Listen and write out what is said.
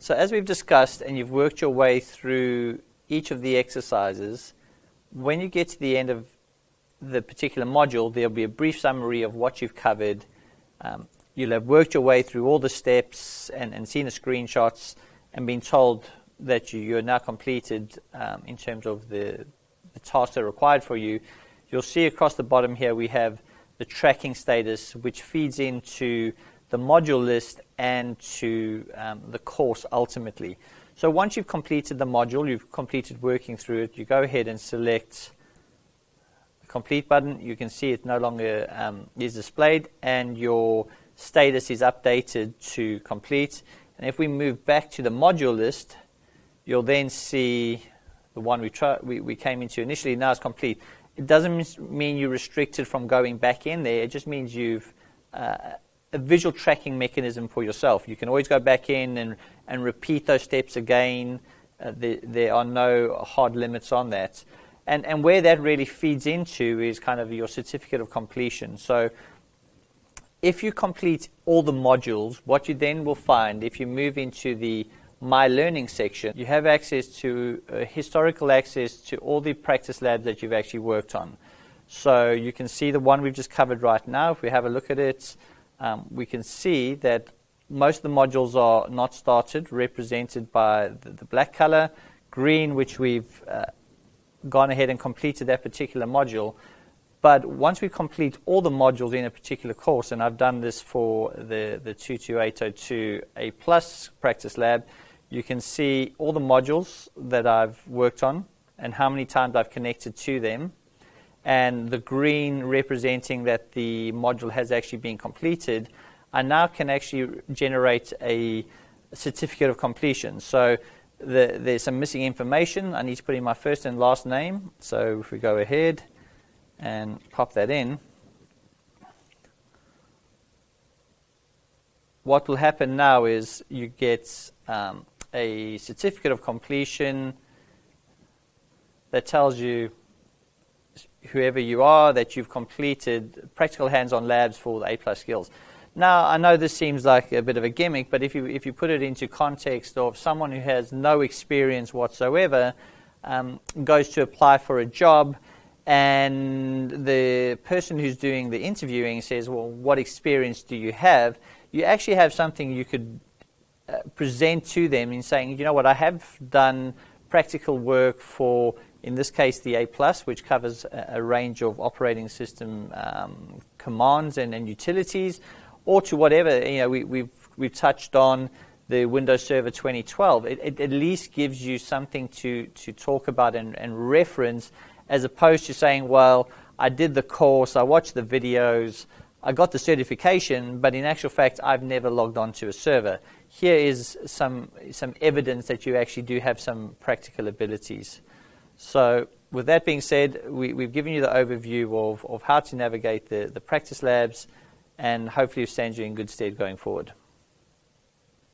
So as we've discussed and you've worked your way through each of the exercises, when you get to the end of the particular module, there'll be a brief summary of what you've covered. You'll have worked your way through all the steps and seen the screenshots and been told that you're now completed in terms of the tasks that are required for you. You'll see across the bottom here we have the tracking status, which feeds into the module list and to the course ultimately. So once you've completed the module, you've completed working through it, you go ahead and select the complete button. You can see it no longer is displayed and your status is updated to complete. And if we move back to the module list, you'll then see the one we came into initially now is complete. It doesn't mean you're restricted from going back in there. It just means you've a visual tracking mechanism for yourself. You can always go back in and repeat those steps again. There are no hard limits on that. And where that really feeds into is kind of your certificate of completion. So if you complete all the modules, what you then will find, if you move into the My Learning section, you have access to historical access to all the practice labs that you've actually worked on. So you can see the one we've just covered right now. If we have a look at it, we can see that most of the modules are not started, represented by the black color, green, which we've gone ahead and completed that particular module. But once we complete all the modules in a particular course, and I've done this for the 22802A+ practice lab, you can see all the modules that I've worked on and how many times I've connected to them. And the green representing that the module has actually been completed, I now can actually generate a certificate of completion. So there's some missing information. I need to put in my first and last name. So if we go ahead and pop that in, what will happen now is you get a certificate of completion that tells you, whoever you are, that you've completed practical hands-on labs for the A+ skills. Now, I know this seems like a bit of a gimmick, but if you put it into context of someone who has no experience whatsoever, goes to apply for a job, and the person who's doing the interviewing says, well, what experience do you have? You actually have something you could present to them in saying, you know what, I have done practical work for, in this case, the A+, which covers a range of operating system commands and utilities, or to whatever, you know, we've touched on the Windows Server 2012. It at least gives you something to talk about and reference, as opposed to saying, well, I did the course, I watched the videos, I got the certification, but in actual fact, I've never logged on to a server. Here is some evidence that you actually do have some practical abilities. So with that being said, we've given you the overview of how to navigate the practice labs, and hopefully it stands you in good stead going forward.